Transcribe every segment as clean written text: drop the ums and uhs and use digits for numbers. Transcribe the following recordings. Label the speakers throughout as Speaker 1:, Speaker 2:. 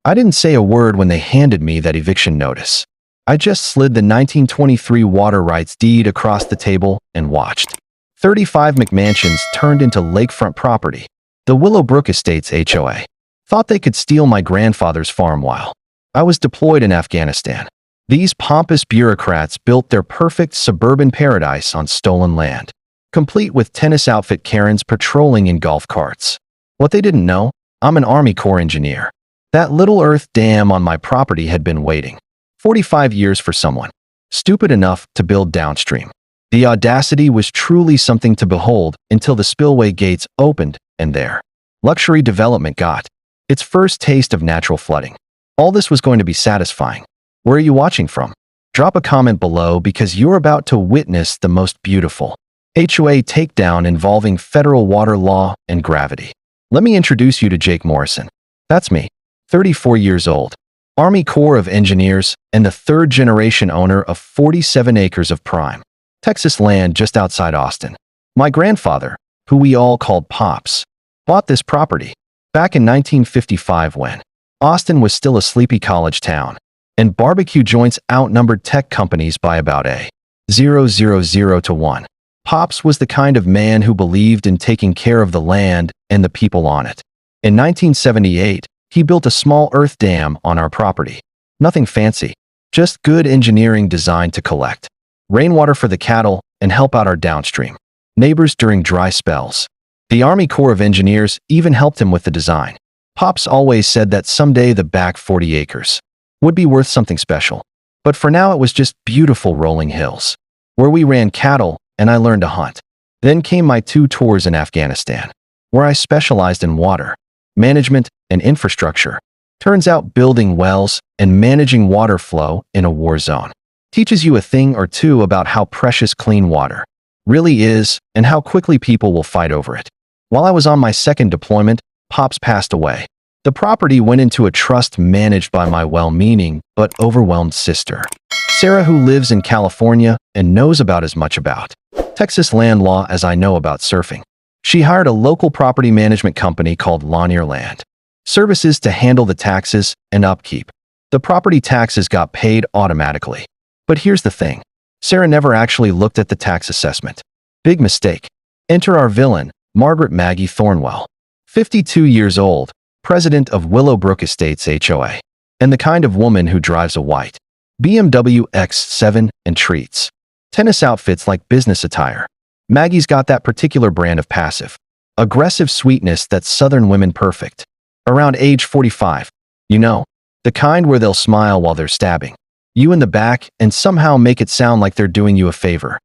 Speaker 1: I didn't say a word when they handed me that eviction notice. I just slid the 1923 water rights deed across the table and watched. 35 McMansions turned into lakefront property. The Willowbrook Estates HOA thought they could steal my grandfather's farm while I was deployed in Afghanistan. These pompous bureaucrats built their perfect suburban paradise on stolen land, complete with tennis outfit Karens patrolling in golf carts. What they didn't know, I'm an Army Corps engineer. That little earth dam on my property had been waiting 45 years for someone stupid enough to build downstream. The audacity was truly something to behold until the spillway gates opened and there, luxury development got its first taste of natural flooding. All this was going to be satisfying. Where are you watching from? Drop a comment below because you're about to witness the most beautiful HOA takedown involving federal water law and gravity. Let me introduce you to Jake Morrison. That's me, 34 years old, Army Corps of Engineers, and the third-generation owner of 47 acres of prime Texas land just outside Austin. My grandfather, who we all called Pops, bought this property back in 1955 when Austin was still a sleepy college town, and barbecue joints outnumbered tech companies by about 0.000 to 1. Pops was the kind of man who believed in taking care of the land and the people on it. In 1978, he built a small earth dam on our property. Nothing fancy, just good engineering designed to collect rainwater for the cattle and help out our downstream neighbors during dry spells. The Army Corps of Engineers even helped him with the design. Pops always said that someday the back 40 acres would be worth something special. But for now it was just beautiful rolling hills, where we ran cattle and I learned to hunt. Then came my 2 tours in Afghanistan, where I specialized in water management and infrastructure. Turns out building wells and managing water flow in a war zone teaches you a thing or two about how precious clean water really is and how quickly people will fight over it. While I was on my second deployment, Pops passed away. The property went into a trust managed by my well-meaning but overwhelmed sister, Sarah, who lives in California and knows about as much about Texas land law as I know about surfing. She hired a local property management company called Lanier Land Services to handle the taxes and upkeep. The property taxes got paid automatically. But here's the thing. Sarah never actually looked at the tax assessment. Big mistake. Enter our villain, Margaret Maggie Thornwell, 52 years old, president of Willowbrook Estates HOA, and the kind of woman who drives a white BMW X7 and treats tennis outfits like business attire. Maggie's got that particular brand of passive, aggressive sweetness that's Southern women perfect. Around age 45, you know, the kind where they'll smile while they're stabbing you in the back and somehow make it sound like they're doing you a favor.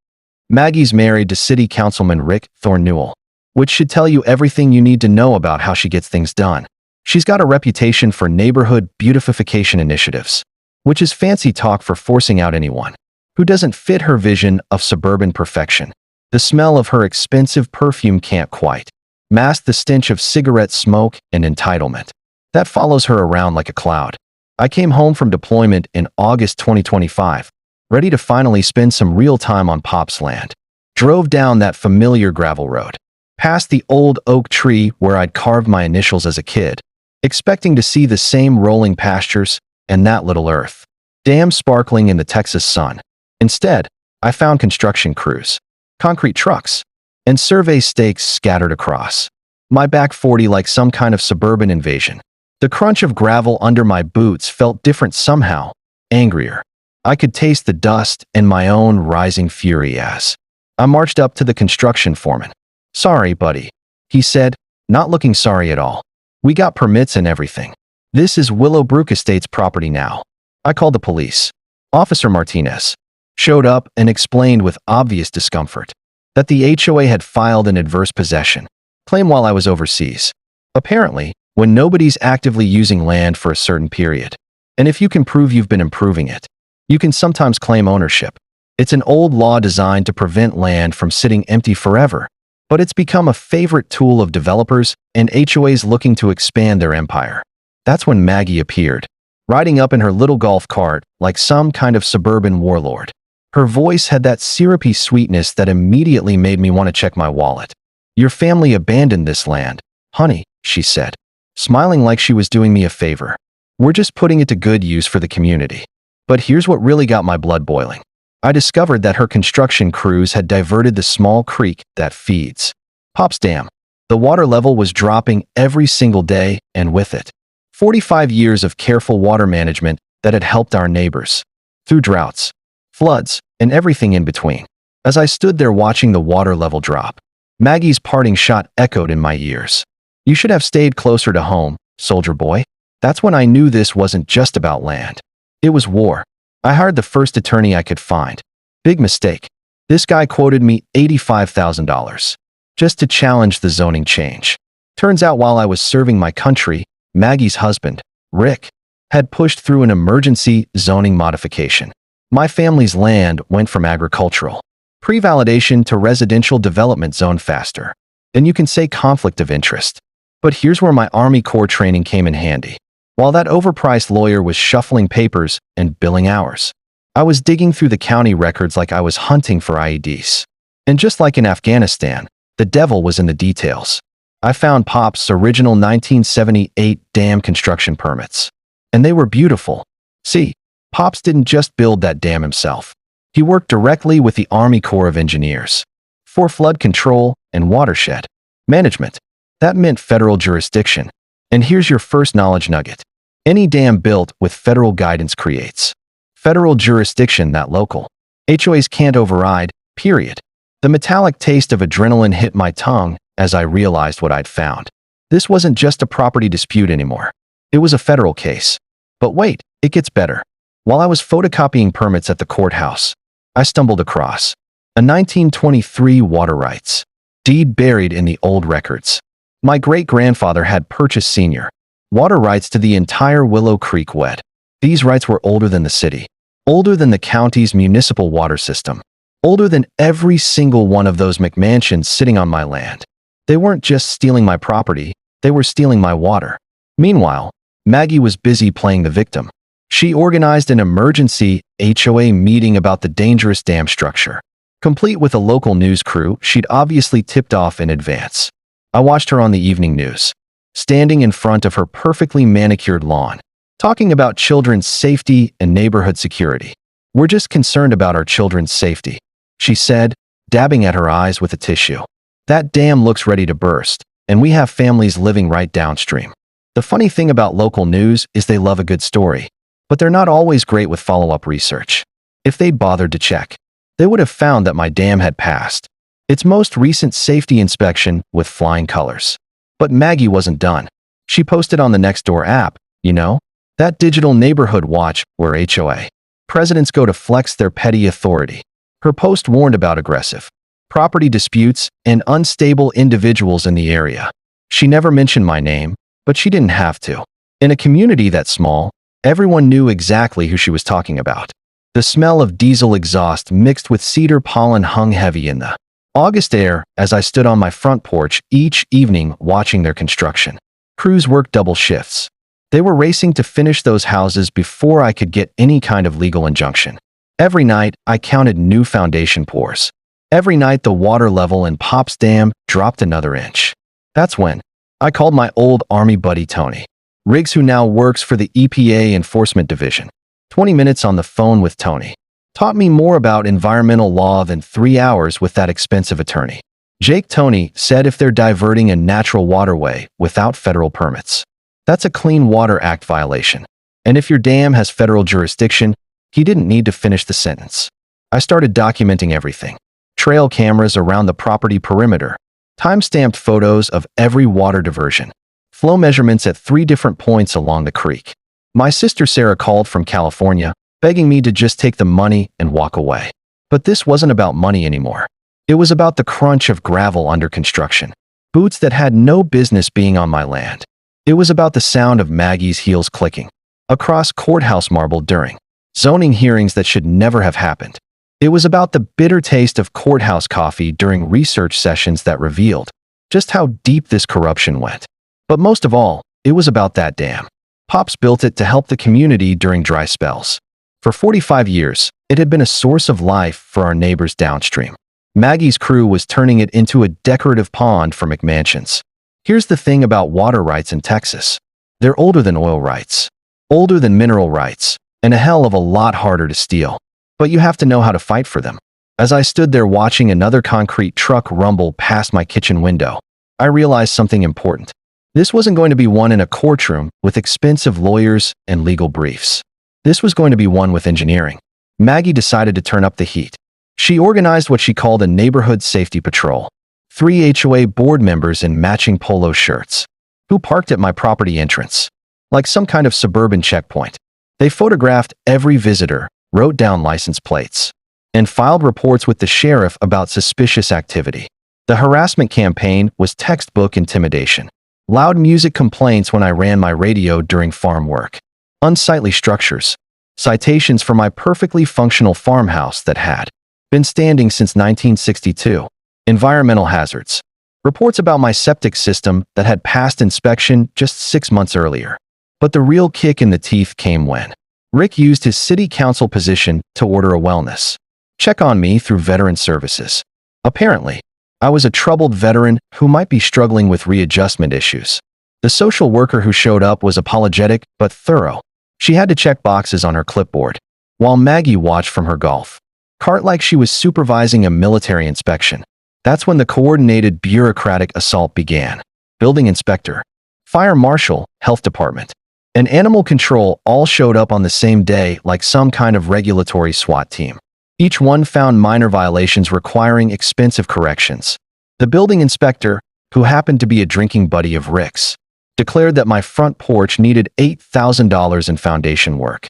Speaker 1: Maggie's married to City Councilman Rick Thornwell, which should tell you everything you need to know about how she gets things done. She's got a reputation for neighborhood beautification initiatives, which is fancy talk for forcing out anyone who doesn't fit her vision of suburban perfection. The smell of her expensive perfume can't quite mask the stench of cigarette smoke and entitlement that follows her around like a cloud. I came home from deployment in August 2025, ready to finally spend some real time on Pop's land. Drove down that familiar gravel road, past the old oak tree where I'd carved my initials as a kid, expecting to see the same rolling pastures and that little earth dam sparkling in the Texas sun. Instead, I found construction crews, concrete trucks, and survey stakes scattered across my back 40 like some kind of suburban invasion. The crunch of gravel under my boots felt different somehow, angrier. I could taste the dust and my own rising fury as I marched up to the construction foreman. "Sorry, buddy," he said, not looking sorry at all. "We got permits and everything. This is Willowbrook Estates property now." I called the police. Officer Martinez showed up and explained with obvious discomfort that the HOA had filed an adverse possession claim while I was overseas. Apparently, when nobody's actively using land for a certain period, and if you can prove you've been improving it, you can sometimes claim ownership. It's an old law designed to prevent land from sitting empty forever, but it's become a favorite tool of developers and HOAs looking to expand their empire. That's when Maggie appeared, riding up in her little golf cart like some kind of suburban warlord. Her voice had that syrupy sweetness that immediately made me want to check my wallet. "Your family abandoned this land, honey," she said, smiling like she was doing me a favor. We're just putting it to good use for the community. But here's what really got my blood boiling. I discovered that her construction crews had diverted the small creek that feeds Pop's Dam. The water level was dropping every single day, and with it, 45 years of careful water management that had helped our neighbors through droughts, floods, and everything in between. As I stood there watching the water level drop, Maggie's parting shot echoed in my ears. "You should have stayed closer to home, soldier boy." That's when I knew this wasn't just about land. It was war. I hired the first attorney I could find. Big mistake. This guy quoted me $85,000 just to challenge the zoning change. Turns out while I was serving my country, Maggie's husband, Rick, had pushed through an emergency zoning modification. My family's land went from agricultural pre-validation to residential development zone faster. And you can say conflict of interest. But here's where my Army Corps training came in handy. While that overpriced lawyer was shuffling papers and billing hours, I was digging through the county records like I was hunting for IEDs. And just like in Afghanistan, the devil was in the details. I found Pop's original 1978 dam construction permits. And they were beautiful. See, Pops didn't just build that dam himself. He worked directly with the Army Corps of Engineers for flood control and watershed management. That meant federal jurisdiction. And here's your first knowledge nugget. Any dam built with federal guidance creates federal jurisdiction that local HOAs can't override, period. The metallic taste of adrenaline hit my tongue as I realized what I'd found. This wasn't just a property dispute anymore. It was a federal case. But wait, it gets better. While I was photocopying permits at the courthouse, I stumbled across a 1923 water rights deed buried in the old records. My great-grandfather had purchased senior water rights to the entire Willow Creek wed. These rights were older than the city, older than the county's municipal water system, older than every single one of those McMansions sitting on my land. They weren't just stealing my property, they were stealing my water. Meanwhile, Maggie was busy playing the victim. She organized an emergency HOA meeting about the dangerous dam structure. Complete with a local news crew she'd obviously tipped off in advance. I watched her on the evening news, standing in front of her perfectly manicured lawn, talking about children's safety and neighborhood security. "We're just concerned about our children's safety," she said, dabbing at her eyes with a tissue. "That dam looks ready to burst, and we have families living right downstream." The funny thing about local news is they love a good story, but they're not always great with follow-up research. If they'd bothered to check, they would have found that my dam had passed its most recent safety inspection with flying colors. But Maggie wasn't done. She posted on the Nextdoor app, you know, that digital neighborhood watch where HOA presidents go to flex their petty authority. Her post warned about aggressive property disputes and unstable individuals in the area. She never mentioned my name, but she didn't have to. In a community that small, everyone knew exactly who she was talking about. The smell of diesel exhaust mixed with cedar pollen hung heavy in the August air as I stood on my front porch each evening watching their construction. Crews worked double shifts. They were racing to finish those houses before I could get any kind of legal injunction. Every night, I counted new foundation pours. Every night, the water level in Pop's Dam dropped another inch. That's when I called my old Army buddy Tony Riggs, who now works for the EPA Enforcement Division. 20 minutes on the phone with Tony taught me more about environmental law than 3 hours with that expensive attorney. Jake, Tony said, if they're diverting a natural waterway without federal permits, that's a Clean Water Act violation. And if your dam has federal jurisdiction, he didn't need to finish the sentence. I started documenting everything. Trail cameras around the property perimeter, time-stamped photos of every water diversion, flow measurements at 3 different points along the creek. My sister Sarah called from California, begging me to just take the money and walk away. But this wasn't about money anymore. It was about the crunch of gravel under construction, boots that had no business being on my land. It was about the sound of Maggie's heels clicking across courthouse marble during zoning hearings that should never have happened. It was about the bitter taste of courthouse coffee during research sessions that revealed just how deep this corruption went. But most of all, it was about that dam. Pops built it to help the community during dry spells. For 45 years, it had been a source of life for our neighbors downstream. Maggie's crew was turning it into a decorative pond for McMansions. Here's the thing about water rights in Texas. They're older than oil rights. older than mineral rights, and a hell of a lot harder to steal. But you have to know how to fight for them. As I stood there watching another concrete truck rumble past my kitchen window, I realized something important. This wasn't going to be one in a courtroom with expensive lawyers and legal briefs. This was going to be one with engineering. Maggie decided to turn up the heat. She organized what she called a neighborhood safety patrol. 3 HOA board members in matching polo shirts, who parked at my property entrance, like some kind of suburban checkpoint. They photographed every visitor, wrote down license plates, and filed reports with the sheriff about suspicious activity. The harassment campaign was textbook intimidation. Loud music complaints when I ran my radio during farm work. Unsightly structures. Citations for my perfectly functional farmhouse that had been standing since 1962. Environmental hazards. Reports about my septic system that had passed inspection just 6 months earlier. But the real kick in the teeth came when Rick used his city council position to order a wellness check on me through veteran services. Apparently, I was a troubled veteran who might be struggling with readjustment issues. The social worker who showed up was apologetic but thorough. She had to check boxes on her clipboard, while Maggie watched from her golf cart like she was supervising a military inspection. That's when the coordinated bureaucratic assault began. Building inspector, fire marshal, health department, and animal control all showed up on the same day like some kind of regulatory SWAT team. Each one found minor violations requiring expensive corrections. The building inspector, who happened to be a drinking buddy of Rick's, declared that my front porch needed $8,000 in foundation work.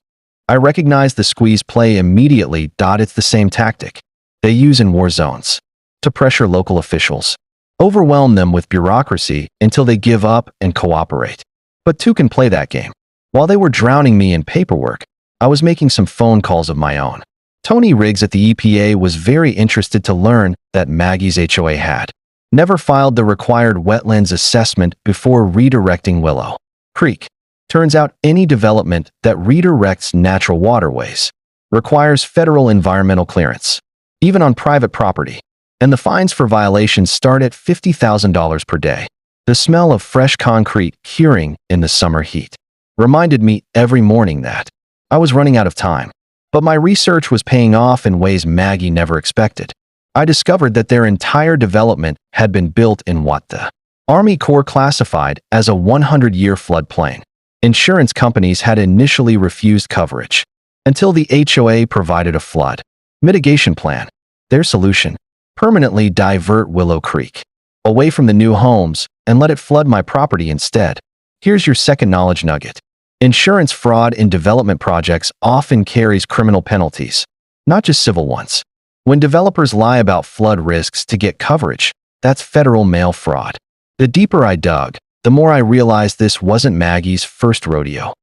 Speaker 1: I recognized the squeeze play immediately. It's the same tactic they use in war zones to pressure local officials, overwhelm them with bureaucracy until they give up and cooperate. But two can play that game. While they were drowning me in paperwork, I was making some phone calls of my own. Tony Riggs at the EPA was very interested to learn that Maggie's HOA had never filed the required wetlands assessment before redirecting Willow Creek. Turns out any development that redirects natural waterways requires federal environmental clearance, even on private property, and the fines for violations start at $50,000 per day. The smell of fresh concrete curing in the summer heat reminded me every morning that I was running out of time. But my research was paying off in ways Maggie never expected. I discovered that their entire development had been built in what the Army Corps classified as a 100-year floodplain. Insurance companies had initially refused coverage until the HOA provided a flood mitigation plan. Their solution: permanently divert Willow Creek away from the new homes and let it flood my property instead. Here's your second knowledge nugget. Insurance fraud in development projects often carries criminal penalties, not just civil ones. When developers lie about flood risks to get coverage, that's federal mail fraud. The deeper I dug, the more I realized this wasn't Maggie's first rodeo.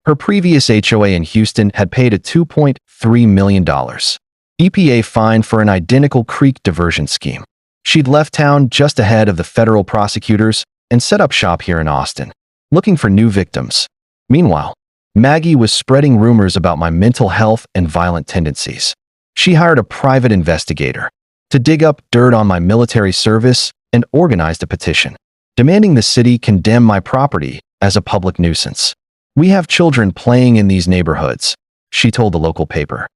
Speaker 1: Her previous HOA in Houston had paid a $2.3 million EPA fine for an identical creek diversion scheme. She'd left town just ahead of the federal prosecutors and set up shop here in Austin, looking for new victims. Meanwhile, Maggie was spreading rumors about my mental health and violent tendencies. She hired a private investigator to dig up dirt on my military service and organized a petition, demanding the city condemn my property as a public nuisance. "We have children playing in these neighborhoods," she told the local paper.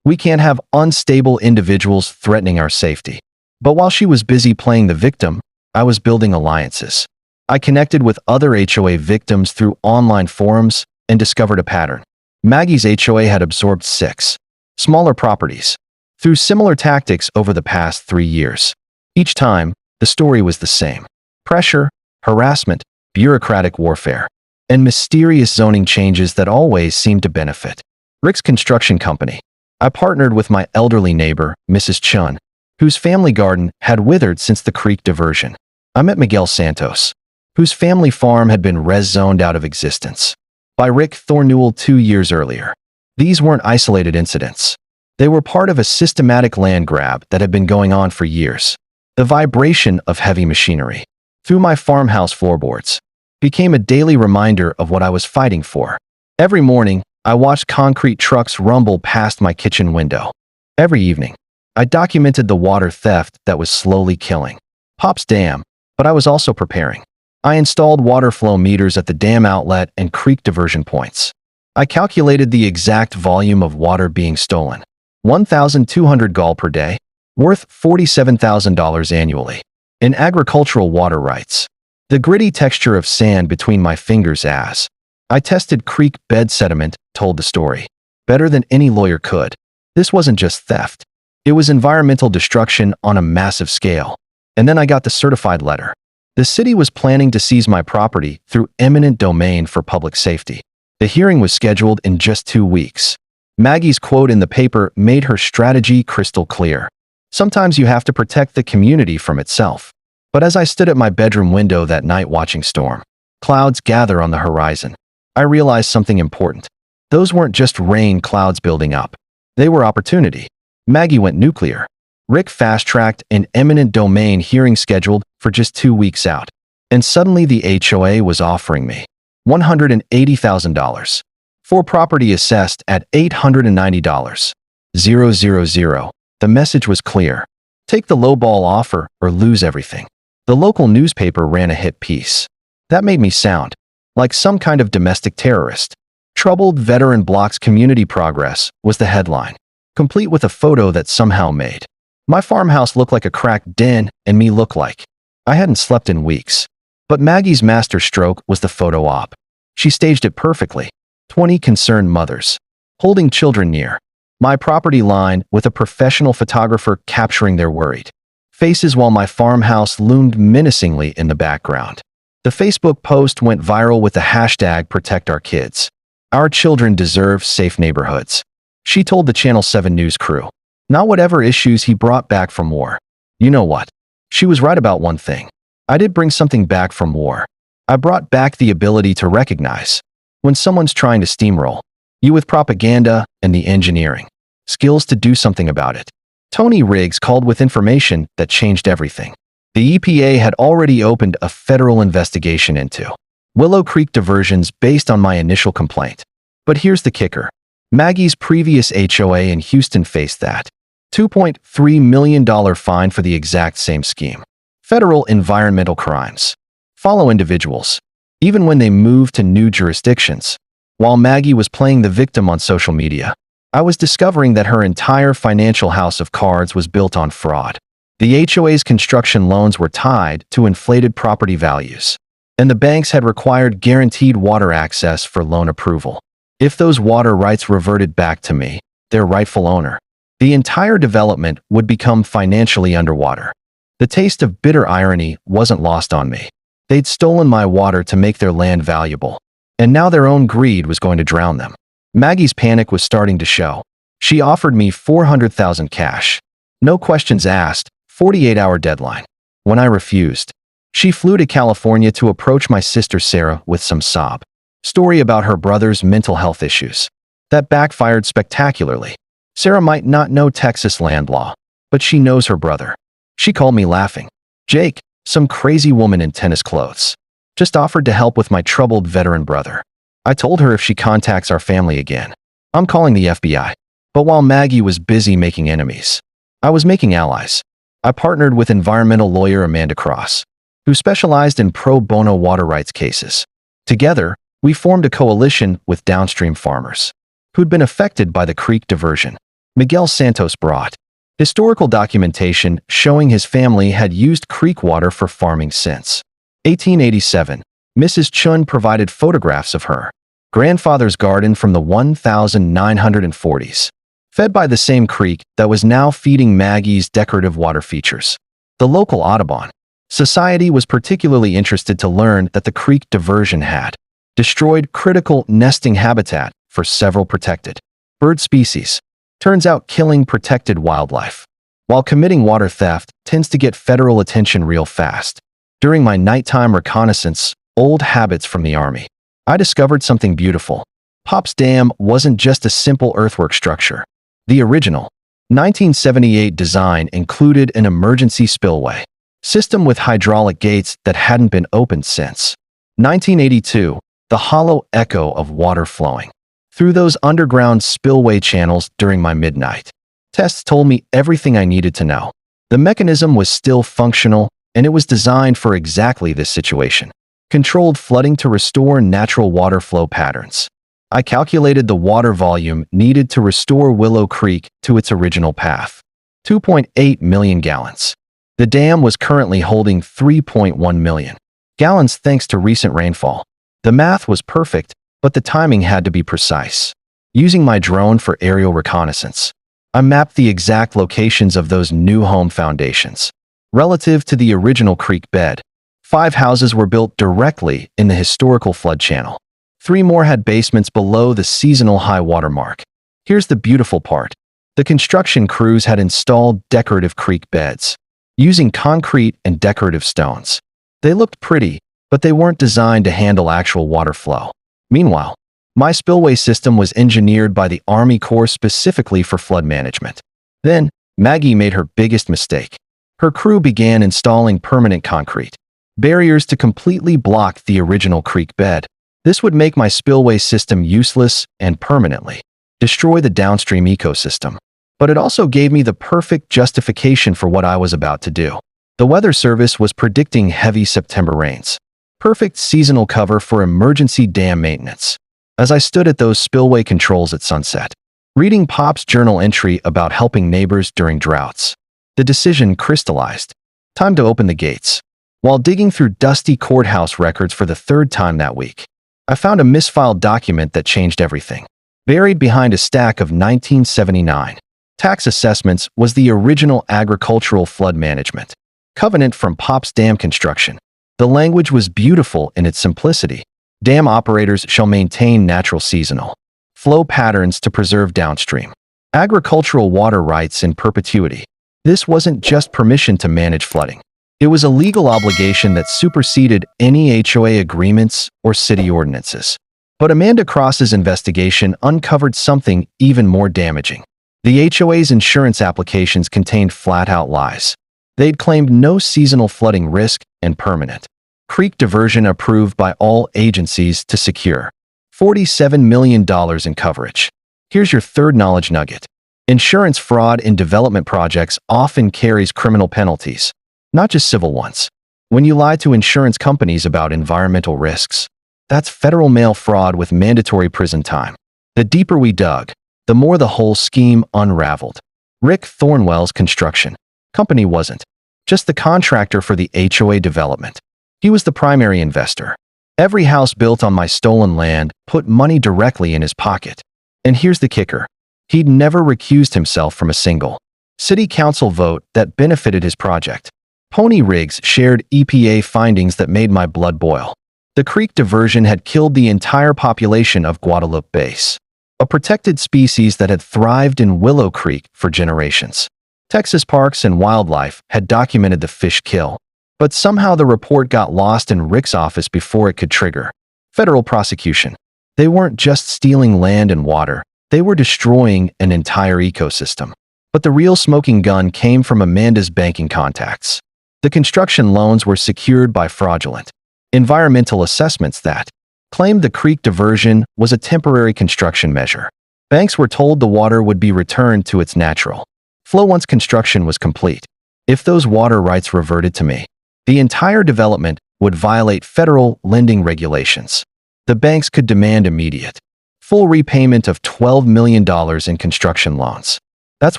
Speaker 1: "We can't have unstable individuals threatening our safety." But while she was busy playing the victim, I was building alliances. I connected with other HOA victims through online forums and discovered a pattern. Maggie's HOA had absorbed 6 smaller properties through similar tactics over the past 3 years. Each time, the story was the same: pressure, harassment, bureaucratic warfare, and mysterious zoning changes that always seemed to benefit Rick's construction company. I partnered with my elderly neighbor, Mrs. Chun, whose family garden had withered since the creek diversion. I met Miguel Santos, whose family farm had been res-zoned out of existence by Rick Thornewell 2 years earlier. These weren't isolated incidents. They were part of a systematic land grab that had been going on for years. The vibration of heavy machinery through my farmhouse floorboards became a daily reminder of what I was fighting for. Every morning, I watched concrete trucks rumble past my kitchen window. Every evening, I documented the water theft that was slowly killing Pop's Dam, but I was also preparing. I installed water flow meters at the dam outlet and creek diversion points. I calculated the exact volume of water being stolen. 1,200 gal per day, worth $47,000 annually. In agricultural water rights. The gritty texture of sand between my fingers as I tested creek bed sediment told the story. Better than any lawyer could. This wasn't just theft. It was environmental destruction on a massive scale. And then I got the certified letter. The city was planning to seize my property through eminent domain for public safety. The hearing was scheduled in just 2 weeks. Maggie's quote in the paper made her strategy crystal clear. Sometimes you have to protect the community from itself. But as I stood at my bedroom window that night watching storm clouds gather on the horizon, I realized something important. Those weren't just rain clouds building up. They were opportunity. Maggie went nuclear. Rick fast-tracked an eminent domain hearing scheduled for just 2 weeks out. And suddenly the HOA was offering me $180,000 for property assessed at $890. 000. The message was clear. Take the lowball offer or lose everything. The local newspaper ran a hit piece. That made me sound like some kind of domestic terrorist. Troubled veteran blocks community progress was the headline, complete with a photo that somehow made my farmhouse look like a cracked den and me look like I hadn't slept in weeks. But Maggie's master stroke was the photo op. She staged it perfectly. 20 concerned mothers, holding children near my property line with a professional photographer capturing their worried faces while my farmhouse loomed menacingly in the background. The Facebook post went viral with the hashtag #ProtectOurKids. Our children deserve safe neighborhoods. She told the Channel 7 News crew. Not whatever issues he brought back from war. You know what? She was right about one thing. I did bring something back from war. I brought back the ability to recognize when someone's trying to steamroll you with propaganda and the engineering skills to do something about it. Tony Riggs called with information that changed everything. The EPA had already opened a federal investigation into Willow Creek diversions based on my initial complaint. But here's the kicker. Maggie's previous HOA in Houston faced that $2.3 million fine for the exact same scheme. Federal environmental crimes follow individuals, even when they move to new jurisdictions. While Maggie was playing the victim on social media, I was discovering that her entire financial house of cards was built on fraud. The HOA's construction loans were tied to inflated property values, and the banks had required guaranteed water access for loan approval. If those water rights reverted back to me, their rightful owner, the entire development would become financially underwater. The taste of bitter irony wasn't lost on me. They'd stolen my water to make their land valuable, and now their own greed was going to drown them. Maggie's panic was starting to show. She offered me $400,000 cash. No questions asked, 48-hour deadline. When I refused, she flew to California to approach my sister Sarah with some sob story about her brother's mental health issues. That backfired spectacularly. Sarah might not know Texas land law, but she knows her brother. She called me laughing. Jake, some crazy woman in tennis clothes, just offered to help with my troubled veteran brother. I told her if she contacts our family again, I'm calling the FBI. But while Maggie was busy making enemies, I was making allies. I partnered with environmental lawyer Amanda Cross, who specialized in pro bono water rights cases. Together, we formed a coalition with downstream farmers who'd been affected by the creek diversion. Miguel Santos brought historical documentation showing his family had used creek water for farming since 1887. Mrs. Chun provided photographs of her grandfather's garden from the 1940s, fed by the same creek that was now feeding Maggie's decorative water features. The local Audubon Society was particularly interested to learn that the creek diversion had destroyed critical nesting habitat for several protected bird species. Turns out killing protected wildlife while committing water theft tends to get federal attention real fast. During my nighttime reconnaissance, old habits from the Army, I discovered something beautiful. Pop's Dam wasn't just a simple earthwork structure. The original 1978 design included an emergency spillway system with hydraulic gates that hadn't been opened since 1982, the hollow echo of water flowing through those underground spillway channels during my midnight tests told me everything I needed to know. The mechanism was still functional, and it was designed for exactly this situation. Controlled flooding to restore natural water flow patterns. I calculated the water volume needed to restore Willow Creek to its original path. 2.8 million gallons. The dam was currently holding 3.1 million gallons thanks to recent rainfall. The math was perfect, but the timing had to be precise. Using my drone for aerial reconnaissance, I mapped the exact locations of those new home foundations. Relative to the original creek bed, 5 houses were built directly in the historical flood channel. 3 more had basements below the seasonal high water mark. Here's the beautiful part. The construction crews had installed decorative creek beds, using concrete and decorative stones. They looked pretty, but they weren't designed to handle actual water flow. Meanwhile, my spillway system was engineered by the Army Corps specifically for flood management. Then, Maggie made her biggest mistake. Her crew began installing permanent concrete barriers to completely block the original creek bed. This would make my spillway system useless and permanently destroy the downstream ecosystem. But it also gave me the perfect justification for what I was about to do. The Weather Service was predicting heavy September rains. Perfect seasonal cover for emergency dam maintenance. As I stood at those spillway controls at sunset, reading Pop's journal entry about helping neighbors during droughts, the decision crystallized. Time to open the gates. While digging through dusty courthouse records for the 3rd time that week, I found a misfiled document that changed everything. Buried behind a stack of 1979 tax assessments was the original agricultural flood management covenant from Pop's dam construction. The language was beautiful in its simplicity. Dam operators shall maintain natural seasonal flow patterns to preserve downstream agricultural water rights in perpetuity. This wasn't just permission to manage flooding. It was a legal obligation that superseded any HOA agreements or city ordinances. But Amanda Cross's investigation uncovered something even more damaging. The HOA's insurance applications contained flat-out lies. They'd claimed no seasonal flooding risk and permanent creek diversion approved by all agencies to secure $47 million in coverage. Here's your third knowledge nugget. Insurance fraud in development projects often carries criminal penalties, not just civil ones. When you lie to insurance companies about environmental risks, that's federal mail fraud with mandatory prison time. The deeper we dug, the more the whole scheme unraveled. Rick Thornwell's construction company wasn't just the contractor for the HOA development. He was the primary investor. Every house built on my stolen land put money directly in his pocket. And here's the kicker. He'd never recused himself from a single city council vote that benefited his project. Pony rigs shared EPA findings that made my blood boil. The creek diversion had killed the entire population of Guadalupe Bass, a protected species that had thrived in Willow Creek for generations. Texas Parks and Wildlife had documented the fish kill, but somehow the report got lost in Rick's office before it could trigger federal prosecution. They weren't just stealing land and water, they were destroying an entire ecosystem. But the real smoking gun came from Amanda's banking contacts. The construction loans were secured by fraudulent environmental assessments that claimed the creek diversion was a temporary construction measure. Banks were told the water would be returned to its natural flow once construction was complete. If those water rights reverted to me, the entire development would violate federal lending regulations. The banks could demand immediate, full repayment of $12 million in construction loans. That's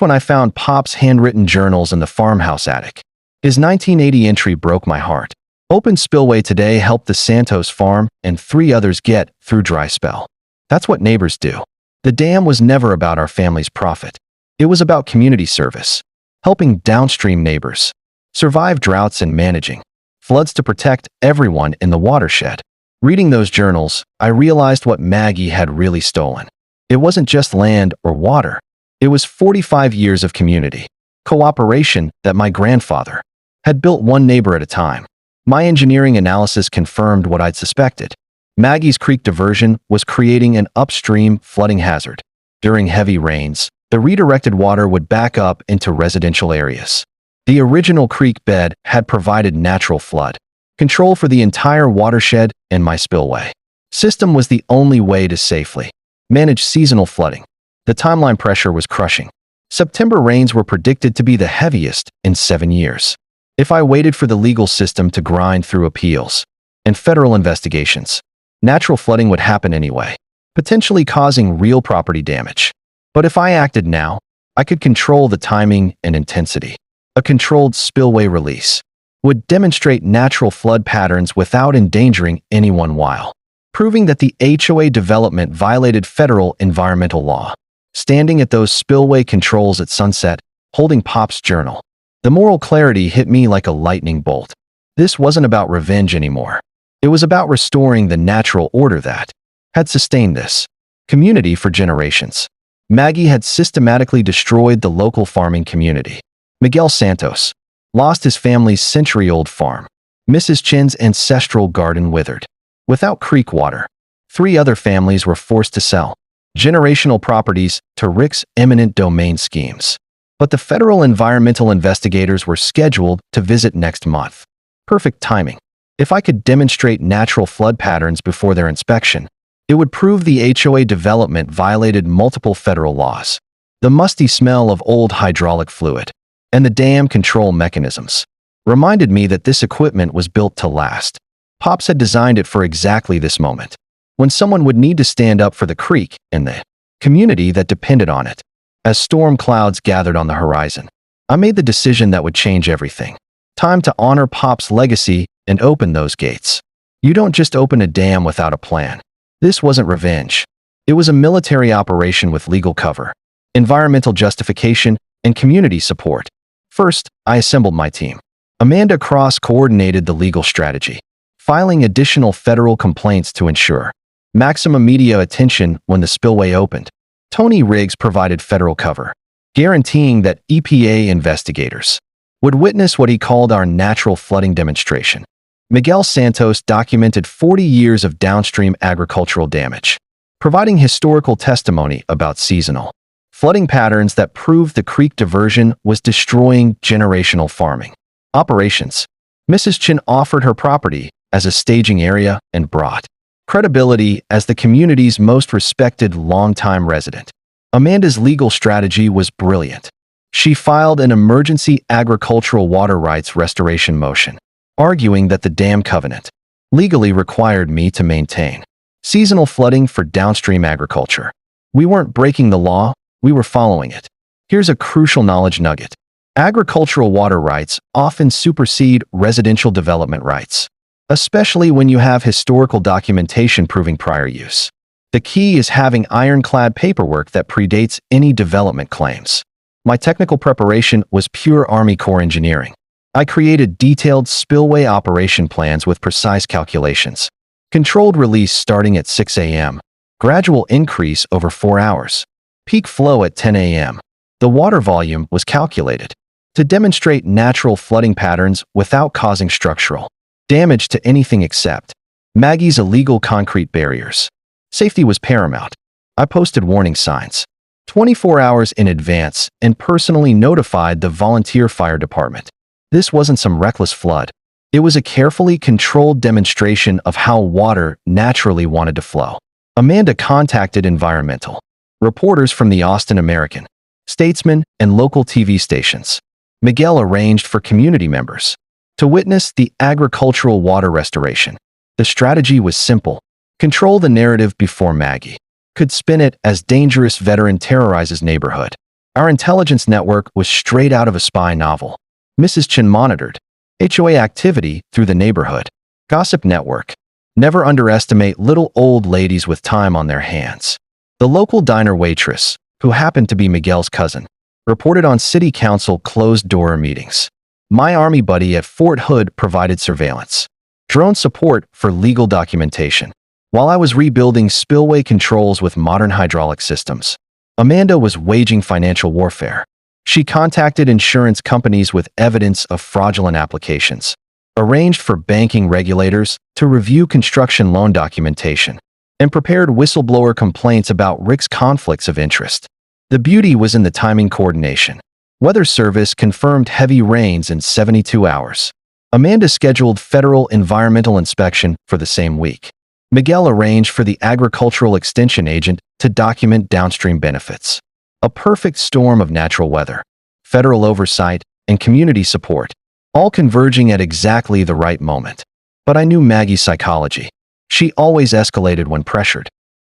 Speaker 1: when I found Pop's handwritten journals in the farmhouse attic. His 1980 entry broke my heart. Open spillway today helped the Santos farm and 3 others get through dry spell. That's what neighbors do. The dam was never about our family's profit. It was about community service, helping downstream neighbors survive droughts and managing floods to protect everyone in the watershed. Reading those journals, I realized what Maggie had really stolen. It wasn't just land or water. It was 45 years of community cooperation that my grandfather had built one neighbor at a time. My engineering analysis confirmed what I'd suspected. Maggie's creek diversion was creating an upstream flooding hazard. During heavy rains, the redirected water would back up into residential areas. The original creek bed had provided natural flood control for the entire watershed, and my spillway system was the only way to safely manage seasonal flooding. The timeline pressure was crushing. September rains were predicted to be the heaviest in 7 years. If I waited for the legal system to grind through appeals and federal investigations, natural flooding would happen anyway. potentially causing real property damage. But if I acted now, I could control the timing and intensity. A controlled spillway release would demonstrate natural flood patterns without endangering anyone while proving that the HOA development violated federal environmental law. Standing at those spillway controls at sunset, holding Pop's journal, the moral clarity hit me like a lightning bolt. This wasn't about revenge anymore. It was about restoring the natural order that had sustained this community for generations. Maggie had systematically destroyed the local farming community. Miguel Santos lost his family's century-old farm. Mrs. Chin's ancestral garden withered. Without creek water, 3 other families were forced to sell generational properties to Rick's eminent domain schemes. But the federal environmental investigators were scheduled to visit next month. Perfect timing. If I could demonstrate natural flood patterns before their inspection, it would prove the HOA development violated multiple federal laws. The musty smell of old hydraulic fluid and the dam control mechanisms reminded me that this equipment was built to last. Pops had designed it for exactly this moment, when someone would need to stand up for the creek and the community that depended on it. As storm clouds gathered on the horizon, I made the decision that would change everything. Time to honor Pop's legacy and open those gates. You don't just open a dam without a plan. This wasn't revenge. It was a military operation with legal cover, environmental justification, and community support. First, I assembled my team. Amanda Cross coordinated the legal strategy, filing additional federal complaints to ensure maximum media attention when the spillway opened. Tony Riggs provided federal cover, guaranteeing that EPA investigators would witness what he called our natural flooding demonstration. Miguel Santos documented 40 years of downstream agricultural damage, providing historical testimony about seasonal flooding patterns that proved the creek diversion was destroying generational farming operations. Mrs. Chin offered her property as a staging area and brought credibility as the community's most respected longtime resident. Amanda's legal strategy was brilliant. She filed an emergency agricultural water rights restoration motion, arguing that the dam covenant legally required me to maintain seasonal flooding for downstream agriculture. We weren't breaking the law, we were following it. Here's a crucial knowledge nugget. Agricultural water rights often supersede residential development rights, especially when you have historical documentation proving prior use. The key is having ironclad paperwork that predates any development claims. My technical preparation was pure Army Corps engineering. I created detailed spillway operation plans with precise calculations. Controlled release starting at 6 a.m., gradual increase over 4 hours, peak flow at 10 a.m. The water volume was calculated to demonstrate natural flooding patterns without causing structural damage to anything except Maggie's illegal concrete barriers. Safety was paramount. I posted warning signs 24 hours in advance and personally notified the volunteer fire department. This wasn't some reckless flood. It was a carefully controlled demonstration of how water naturally wanted to flow. Amanda contacted environmental reporters from the Austin American, Statesman, and local TV stations. Miguel arranged for community members to witness the agricultural water restoration. The strategy was simple. Control the narrative before Maggie could spin it as dangerous veteran terrorizes neighborhood. Our intelligence network was straight out of a spy novel. Mrs. Chin monitored HOA activity through the neighborhood gossip network. Never underestimate little old ladies with time on their hands. The local diner waitress, who happened to be Miguel's cousin, reported on city council closed-door meetings. My army buddy at Fort Hood provided surveillance, drone support for legal documentation. While I was rebuilding spillway controls with modern hydraulic systems, Amanda was waging financial warfare. She contacted insurance companies with evidence of fraudulent applications, arranged for banking regulators to review construction loan documentation, and prepared whistleblower complaints about Rick's conflicts of interest. The beauty was in the timing coordination. Weather Service confirmed heavy rains in 72 hours. Amanda scheduled federal environmental inspection for the same week. Miguel arranged for the agricultural extension agent to document downstream benefits. A perfect storm of natural weather, federal oversight, and community support, all converging at exactly the right moment. But I knew Maggie's psychology. She always escalated when pressured.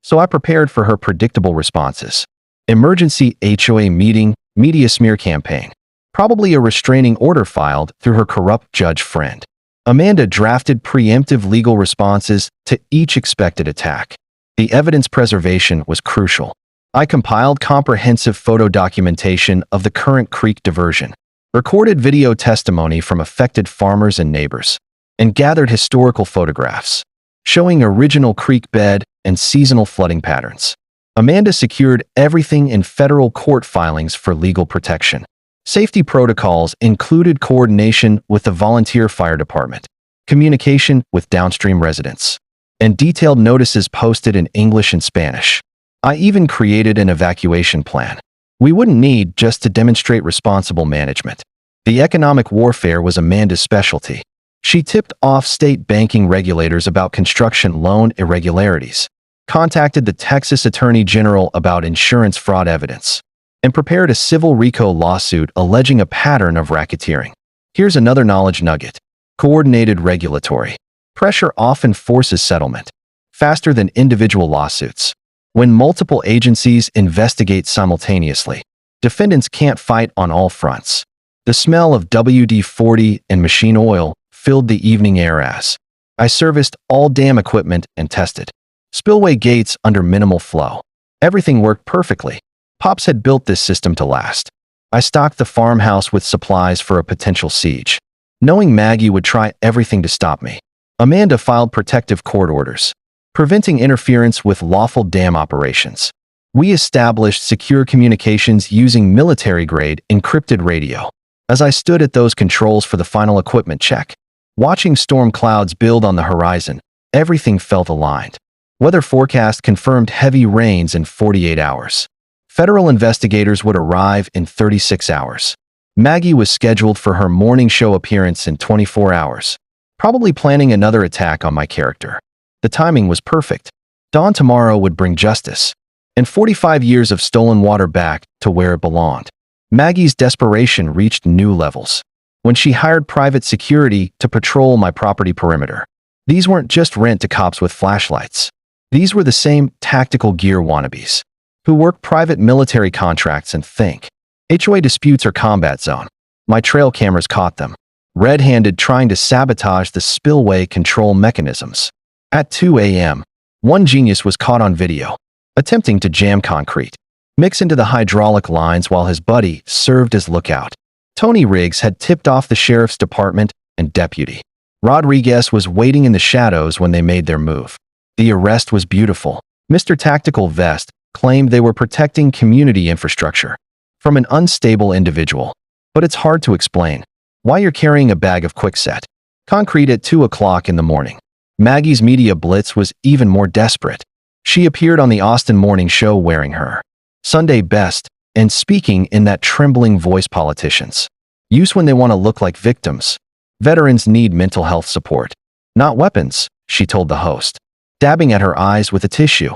Speaker 1: so I prepared for her predictable responses. Emergency HOA meeting, media smear campaign. Probably a restraining order filed through her corrupt judge friend. Amanda drafted preemptive legal responses to each expected attack. The evidence preservation was crucial. I compiled comprehensive photo documentation of the current creek diversion, recorded video testimony from affected farmers and neighbors, and gathered historical photographs showing original creek bed and seasonal flooding patterns. Amanda secured everything in federal court filings for legal protection. Safety protocols included coordination with the volunteer fire department, communication with downstream residents, and detailed notices posted in English and Spanish. I even created an evacuation plan. We wouldn't need just to demonstrate responsible management. The economic warfare was Amanda's specialty. She tipped off state banking regulators about construction loan irregularities, contacted the Texas Attorney General about insurance fraud evidence, and prepared a civil RICO lawsuit alleging a pattern of racketeering. Here's another knowledge nugget. Coordinated regulatory pressure often forces settlement faster than individual lawsuits. When multiple agencies investigate simultaneously, defendants can't fight on all fronts. The smell of WD-40 and machine oil filled the evening air as I serviced all dam equipment and tested spillway gates under minimal flow. Everything worked perfectly. Pops had built this system to last. I stocked the farmhouse with supplies for a potential siege, knowing Maggie would try everything to stop me. Amanda filed protective court orders, preventing interference with lawful dam operations. We established secure communications using military-grade encrypted radio. As I stood at those controls for the final equipment check, watching storm clouds build on the horizon, everything felt aligned. Weather forecast confirmed heavy rains in 48 hours. Federal investigators would arrive in 36 hours. Maggie was scheduled for her morning show appearance in 24 hours, probably planning another attack on my character. The timing was perfect. Dawn tomorrow would bring justice, and 45 years of stolen water back to where it belonged. Maggie's desperation reached new levels when she hired private security to patrol my property perimeter. These weren't just rent-to-cops with flashlights. These were the same tactical gear wannabes who work private military contracts and think HOA disputes are combat zone. My trail cameras caught them, red-handed trying to sabotage the spillway control mechanisms. At 2 a.m., one genius was caught on video, attempting to jam concrete, mix into the hydraulic lines while his buddy served as lookout. Tony Riggs had tipped off the sheriff's department and deputy Rodriguez was waiting in the shadows when they made their move. The arrest was beautiful. Mr. Tactical Vest claimed they were protecting community infrastructure from an unstable individual. But it's hard to explain why you're carrying a bag of quickset concrete at 2 o'clock in the morning. Maggie's media blitz was even more desperate. She appeared on the Austin Morning Show wearing her Sunday best and speaking in that trembling voice politicians use when they want to look like victims. Veterans need mental health support, not weapons, she told the host, dabbing at her eyes with a tissue.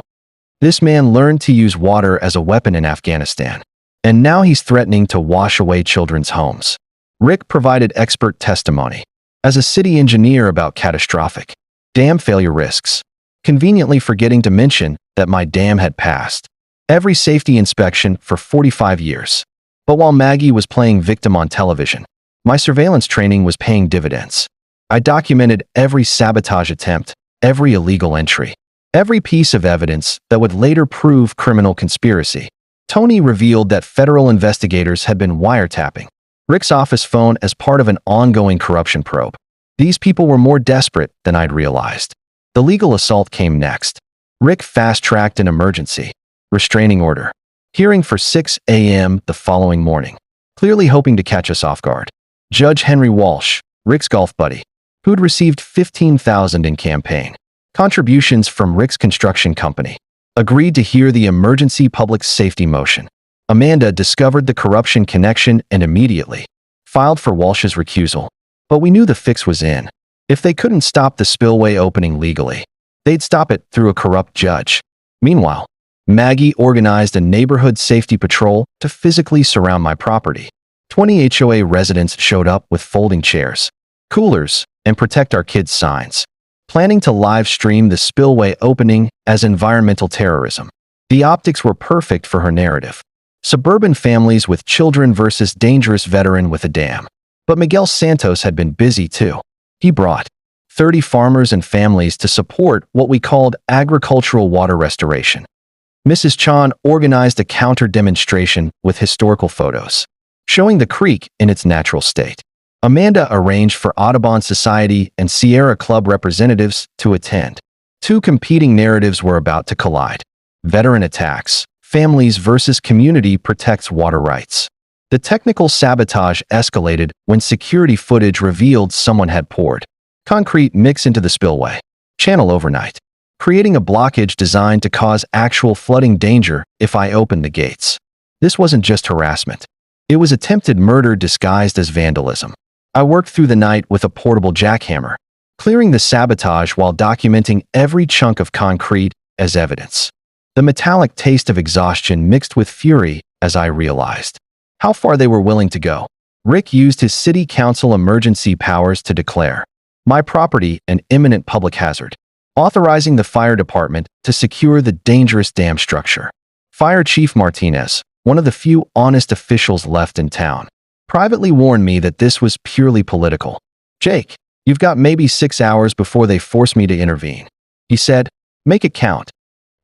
Speaker 1: This man learned to use water as a weapon in Afghanistan, and now he's threatening to wash away children's homes. Rick provided expert testimony as a city engineer about catastrophic dam failure risks, conveniently forgetting to mention that my dam had passed every safety inspection for 45 years. But while Maggie was playing victim on television, my surveillance training was paying dividends. I documented every sabotage attempt, every illegal entry, every piece of evidence that would later prove criminal conspiracy. Tony revealed that federal investigators had been wiretapping Rick's office phone as part of an ongoing corruption probe. These people were more desperate than I'd realized. The legal assault came next. Rick fast-tracked an emergency restraining order hearing for 6 a.m. the following morning, clearly hoping to catch us off guard. Judge Henry Walsh, Rick's golf buddy, who'd received $15,000 in campaign contributions from Rick's construction company, agreed to hear the emergency public safety motion. Amanda discovered the corruption connection and immediately filed for Walsh's recusal. But we knew the fix was in. If they couldn't stop the spillway opening legally, they'd stop it through a corrupt judge. Meanwhile, Maggie organized a neighborhood safety patrol to physically surround my property. 20 HOA residents showed up with folding chairs, coolers, and protect our kids signs. planning to live stream the spillway opening as environmental terrorism. The optics were perfect for her narrative. Suburban families with children versus dangerous veteran with a dam. But Miguel Santos had been busy too. He brought 30 farmers and families to support what we called agricultural water restoration. Mrs. Chan organized a counter-demonstration with historical photos, showing the creek in its natural state. Amanda arranged for Audubon Society and Sierra Club representatives to attend. Two competing narratives were about to collide. Veteran attacks, families versus community protects water rights. The technical sabotage escalated when security footage revealed someone had poured concrete mix into the spillway channel overnight, creating a blockage designed to cause actual flooding danger if I opened the gates. This wasn't just harassment. It was attempted murder disguised as vandalism. I worked through the night with a portable jackhammer, clearing the sabotage while documenting every chunk of concrete as evidence. The metallic taste of exhaustion mixed with fury as I realized how far they were willing to go. Rick used his city council emergency powers to declare my property an imminent public hazard, authorizing the fire department to secure the dangerous dam structure. Fire Chief Martinez, one of the few honest officials left in town, privately warned me that this was purely political. "Jake, you've got maybe 6 hours before they force me to intervene," he said. "Make it count."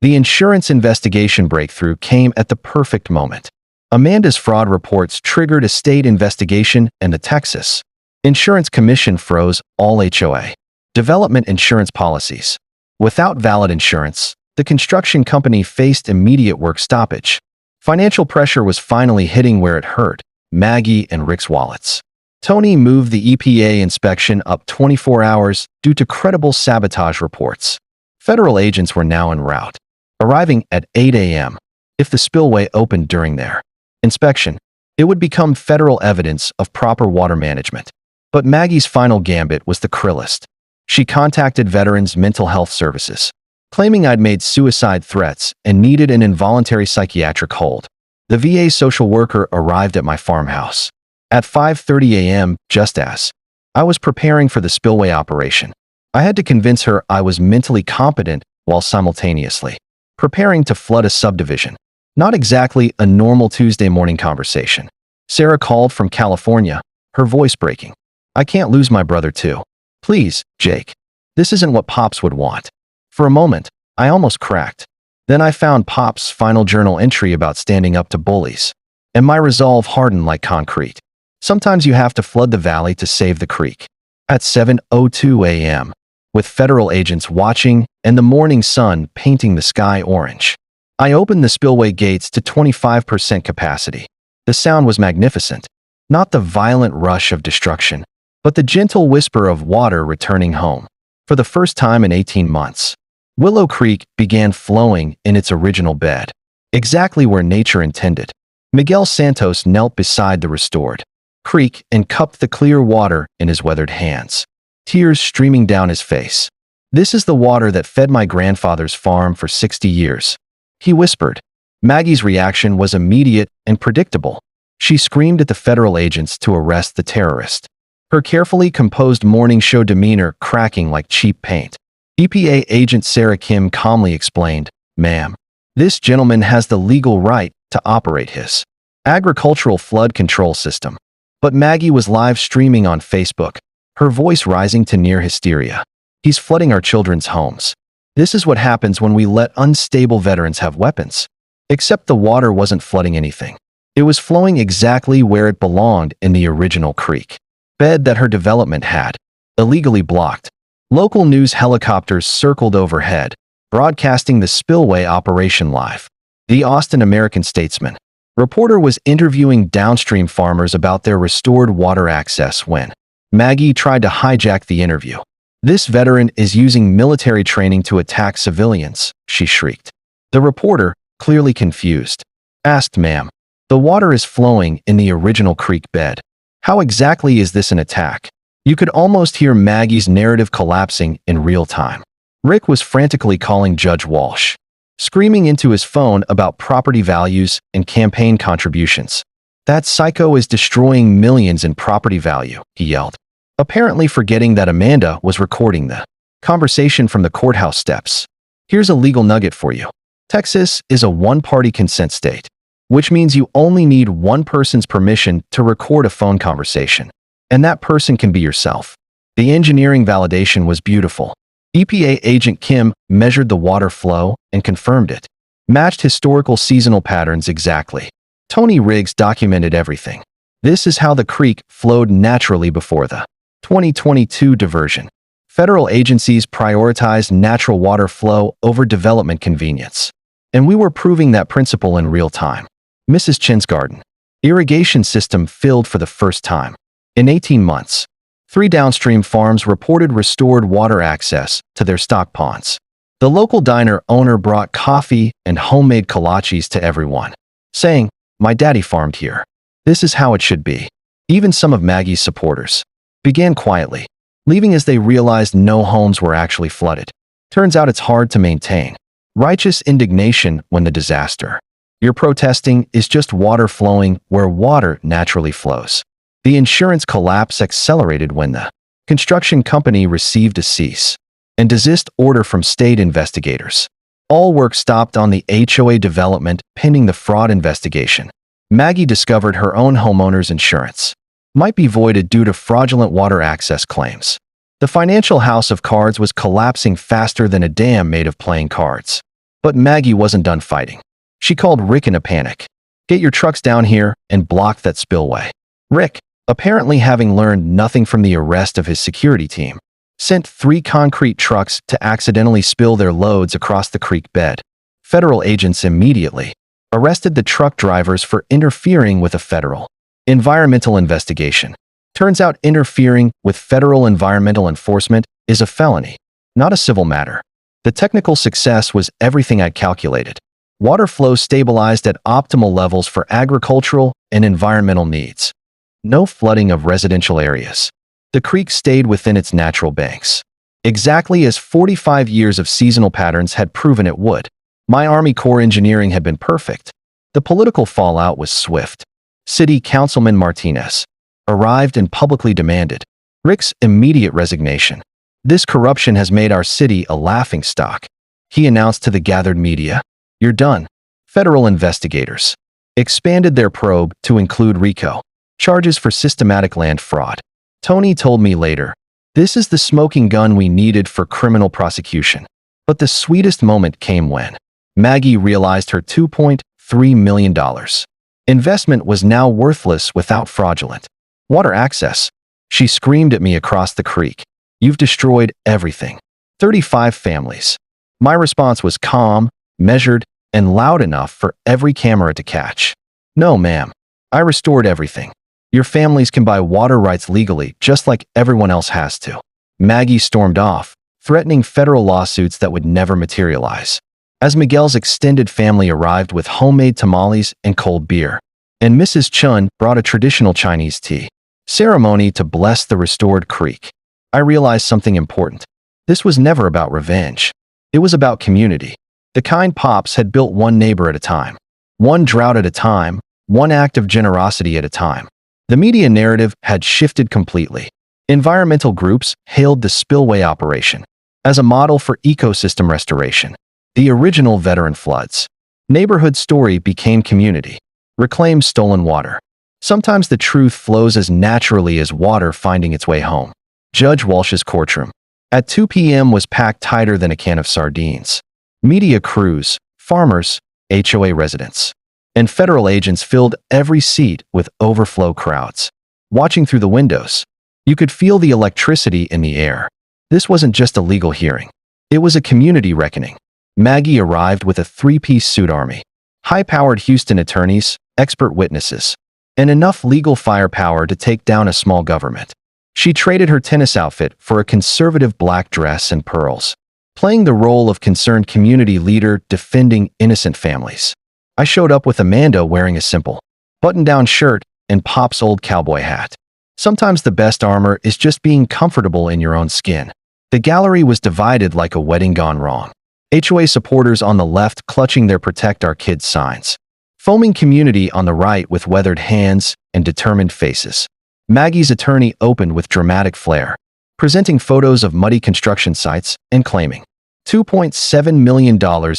Speaker 1: The insurance investigation breakthrough came at the perfect moment. Amanda's fraud reports triggered a state investigation, and the Texas Insurance Commission froze all HOA development insurance policies. Without valid insurance, the construction company faced immediate work stoppage. Financial pressure was finally hitting where it hurt: Maggie and Rick's wallets. Tony moved the EPA inspection up 24 hours due to credible sabotage reports. Federal agents were now en route, arriving at 8 a.m. If the spillway opened during their inspection, it would become federal evidence of proper water management. But Maggie's final gambit was the cruelest. She contacted Veterans Mental Health Services, claiming I'd made suicide threats and needed an involuntary psychiatric hold. The VA social worker arrived at my farmhouse at 5:30 a.m. just as I was preparing for the spillway operation. I had to convince her I was mentally competent while simultaneously preparing to flood a subdivision. Not exactly a normal Tuesday morning conversation. Sarah called from California, her voice breaking. "I can't lose my brother too. Please, Jake. This isn't what Pops would want." For a moment, I almost cracked. Then I found Pop's final journal entry about standing up to bullies, and my resolve hardened like concrete. Sometimes you have to flood the valley to save the creek. At 7:02 a.m., with federal agents watching and the morning sun painting the sky orange, I opened the spillway gates to 25% capacity. The sound was magnificent. Not the violent rush of destruction, but the gentle whisper of water returning home. For the first time in 18 months, Willow Creek began flowing in its original bed, exactly where nature intended. Miguel Santos knelt beside the restored creek and cupped the clear water in his weathered hands, tears streaming down his face. "This is the water that fed my grandfather's farm for 60 years, he whispered. Maggie's reaction was immediate and predictable. She screamed at the federal agents to arrest the terrorist. Her carefully composed morning show demeanor cracking like cheap paint. EPA agent Sarah Kim calmly explained, "Ma'am, this gentleman has the legal right to operate his agricultural flood control system." But Maggie was live streaming on Facebook, her voice rising to near hysteria. "He's flooding our children's homes. This is what happens when we let unstable veterans have weapons." Except the water wasn't flooding anything. It was flowing exactly where it belonged in the original creek bed that her development had illegally blocked. Local news helicopters circled overhead, broadcasting the spillway operation live. The Austin American-Statesman reporter was interviewing downstream farmers about their restored water access when Maggie tried to hijack the interview. "This veteran is using military training to attack civilians," she shrieked. The reporter, clearly confused, asked, "Ma'am, the water is flowing in the original creek bed. How exactly is this an attack?" You could almost hear Maggie's narrative collapsing in real time. Rick was frantically calling Judge Walsh, screaming into his phone about property values and campaign contributions. "That psycho is destroying millions in property value," he yelled, apparently forgetting that Amanda was recording the Conversation from the courthouse steps. Here's a legal nugget for you. Texas is a one-party consent state, which means you only need one person's permission to record a phone conversation. And that person can be yourself. The engineering validation was beautiful. EPA agent Kim measured the water flow and confirmed it. Matched historical seasonal patterns exactly. Tony Riggs documented everything. This is how the creek flowed naturally before the 2022 diversion. Federal agencies prioritized natural water flow over development convenience. And we were proving that principle in real time. Mrs. Chin's garden. Irrigation system filled for the first time. In 18 months, 3 downstream farms reported restored water access to their stock ponds. The local diner owner brought coffee and homemade kolaches to everyone, saying, "My daddy farmed here. This is how it should be." Even some of Maggie's supporters began quietly, leaving as they realized no homes were actually flooded. Turns out it's hard to maintain righteous indignation when the disaster you're protesting is just water flowing where water naturally flows. The insurance collapse accelerated when the construction company received a cease and desist order from state investigators. All work stopped on the HOA development pending the fraud investigation. Maggie discovered her own homeowner's insurance might be voided due to fraudulent water access claims. The financial house of cards was collapsing faster than a dam made of playing cards. But Maggie wasn't done fighting. She called Rick in a panic. "Get your trucks down here and block that spillway." Rick, apparently having learned nothing from the arrest of his security team, sent 3 concrete trucks to accidentally spill their loads across the creek bed. Federal agents immediately arrested the truck drivers for interfering with a federal environmental investigation. Turns out interfering with federal environmental enforcement is a felony, not a civil matter. The technical success was everything I'd calculated. Water flow stabilized at optimal levels for agricultural and environmental needs. No flooding of residential areas. The creek stayed within its natural banks, exactly as 45 years of seasonal patterns had proven it would. My Army Corps engineering had been perfect. The political fallout was swift. City Councilman Martinez arrived and publicly demanded Rick's immediate resignation. "This corruption has made our city a laughingstock," he announced to the gathered media. "You're done." Federal investigators expanded their probe to include RICO charges for systematic land fraud. Tony told me later, "This is the smoking gun we needed for criminal prosecution." But the sweetest moment came when Maggie realized her $2.3 million investment was now worthless without fraudulent water access. She screamed at me across the creek, "You've destroyed everything. 35 families." My response was calm, measured, and loud enough for every camera to catch. "No, ma'am. I restored everything. Your families can buy water rights legally just like everyone else has to." Maggie stormed off, threatening federal lawsuits that would never materialize. As Miguel's extended family arrived with homemade tamales and cold beer, and Mrs. Chun brought a traditional Chinese tea ceremony to bless the restored creek, I realized something important. This was never about revenge. It was about community. The kind Pops had built one neighbor at a time, one drought at a time, one act of generosity at a time. The media narrative had shifted completely. Environmental groups hailed the spillway operation as a model for ecosystem restoration. The original veteran floods. Neighborhood story became community. Reclaim stolen water. Sometimes the truth flows as naturally as water finding its way home. Judge Walsh's courtroom at 2 p.m. was packed tighter than a can of sardines. Media crews, farmers, HOA residents, and federal agents filled every seat with overflow crowds. Watching through the windows, you could feel the electricity in the air. This wasn't just a legal hearing. It was a community reckoning. Maggie arrived with a 3-piece suit army, high-powered Houston attorneys, expert witnesses, and enough legal firepower to take down a small government. She traded her tennis outfit for a conservative black dress and pearls, playing the role of concerned community leader defending innocent families. I showed up with Amanda wearing a simple button-down shirt and Pop's old cowboy hat. Sometimes the best armor is just being comfortable in your own skin. The gallery was divided like a wedding gone wrong. HOA supporters on the left clutching their Protect Our Kids signs. Foaming community on the right with weathered hands and determined faces. Maggie's attorney opened with dramatic flair. presenting photos of muddy construction sites and claiming $2.7 million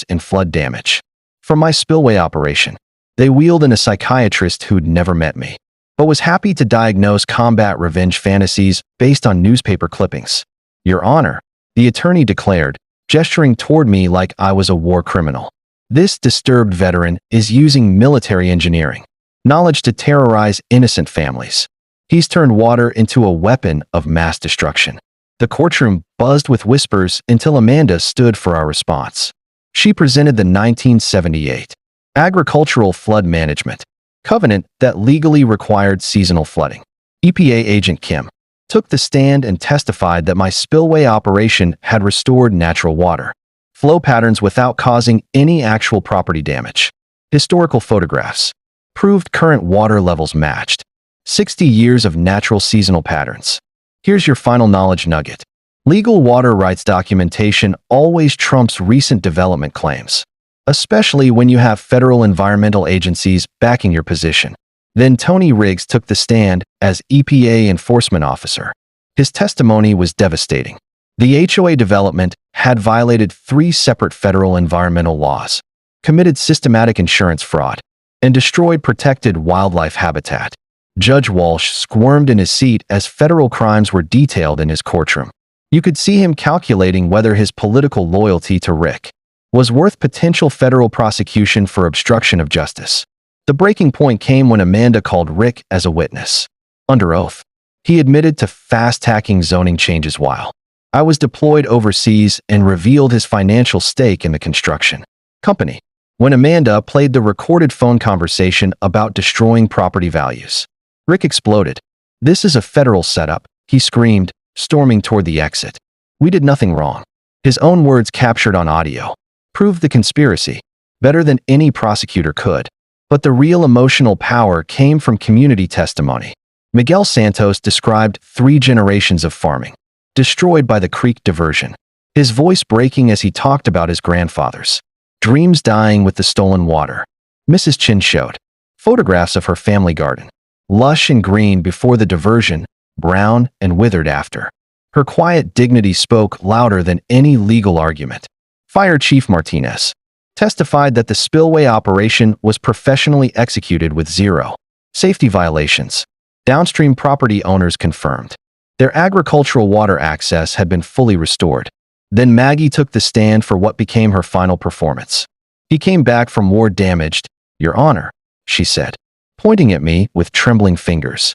Speaker 1: in flood damage from my spillway operation. They wheeled in a psychiatrist who'd never met me, but was happy to diagnose combat revenge fantasies based on newspaper clippings. Your Honor, the attorney declared, gesturing toward me like I was a war criminal. This disturbed veteran is using military engineering knowledge to terrorize innocent families. He's turned water into a weapon of mass destruction. The courtroom buzzed with whispers until Amanda stood for our response. She presented the 1978 Agricultural Flood Management Covenant that legally required seasonal flooding. EPA agent Kim took the stand and testified that my spillway operation had restored natural water flow patterns without causing any actual property damage. Historical photographs proved current water levels matched 60 years of natural seasonal patterns. Here's your final knowledge nugget. Legal water rights documentation always trumps recent development claims, especially when you have federal environmental agencies backing your position. Then Tony Riggs took the stand as EPA enforcement officer. His testimony was devastating. The HOA development had violated 3 separate federal environmental laws, committed systematic insurance fraud, and destroyed protected wildlife habitat. Judge Walsh squirmed in his seat as federal crimes were detailed in his courtroom. You could see him calculating whether his political loyalty to Rick was worth potential federal prosecution for obstruction of justice. The breaking point came when Amanda called Rick as a witness. Under oath, he admitted to fast-tracking zoning changes while I was deployed overseas and revealed his financial stake in the construction company. When Amanda played the recorded phone conversation about destroying property values, Rick exploded. "This is a federal setup," he screamed, storming toward the exit. "We did nothing wrong." His own words captured on audio proved the conspiracy better than any prosecutor could. But the real emotional power came from community testimony. Miguel Santos described 3 generations of farming destroyed by the creek diversion, his voice breaking as he talked about his grandfather's dreams dying with the stolen water. Mrs. Chin showed photographs of her family garden, lush and green before the diversion, brown and withered after. Her quiet dignity spoke louder than any legal argument. Fire Chief Martinez testified that the spillway operation was professionally executed with 0 safety violations. Downstream property owners confirmed their agricultural water access had been fully restored. Then Maggie took the stand for what became her final performance. "He came back from war damaged, Your Honor," she said, pointing at me with trembling fingers.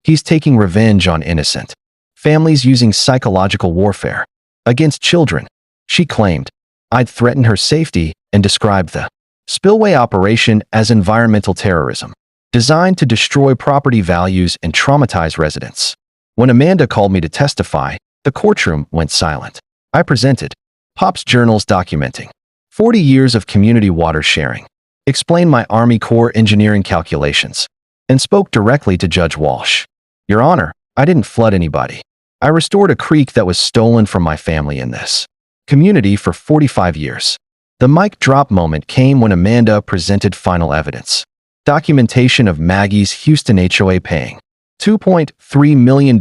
Speaker 1: "He's taking revenge on innocent families using psychological warfare against children," she claimed. I'd threatened her safety and described the spillway operation as environmental terrorism, designed to destroy property values and traumatize residents. When Amanda called me to testify, the courtroom went silent. I presented Pop's journals documenting 40 years of community water sharing, explained my Army Corps engineering calculations, and spoke directly to Judge Walsh. "Your Honor, I didn't flood anybody. I restored a creek that was stolen from my family in this community for 45 years. The mic drop moment came when Amanda presented final evidence. Documentation of Maggie's Houston HOA paying $2.3 million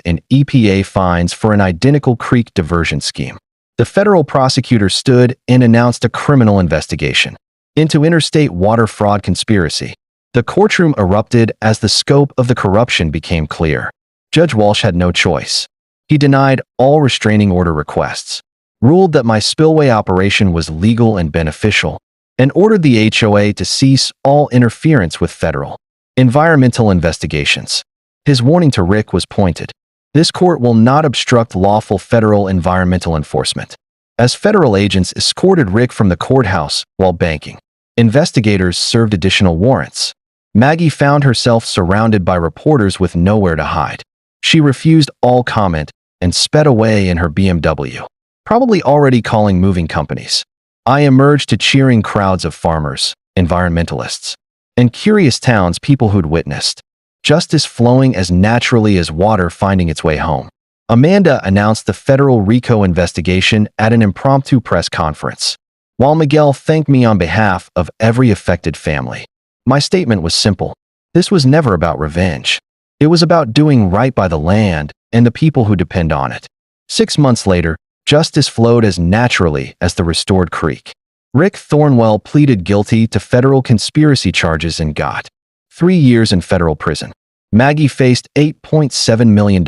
Speaker 1: in EPA fines for an identical creek diversion scheme. The federal prosecutor stood and announced a criminal investigation into interstate water fraud conspiracy. The courtroom erupted as the scope of the corruption became clear. Judge Walsh had no choice. He denied all restraining order requests, ruled that my spillway operation was legal and beneficial, and ordered the HOA to cease all interference with federal environmental investigations. His warning to Rick was pointed. This court will not obstruct lawful federal environmental enforcement. As federal agents escorted Rick from the courthouse while banking, investigators served additional warrants. Maggie found herself surrounded by reporters with nowhere to hide. She refused all comment and sped away in her BMW, probably already calling moving companies. I emerged to cheering crowds of farmers, environmentalists, and curious townspeople who'd witnessed justice flowing as naturally as water finding its way home. Amanda announced the federal RICO investigation at an impromptu press conference, while Miguel thanked me on behalf of every affected family. My statement was simple. This was never about revenge. It was about doing right by the land, and the people who depend on it. 6 months later, justice flowed as naturally as the restored creek. Rick Thornwell pleaded guilty to federal conspiracy charges and got 3 years in federal prison. Maggie faced $8.7 million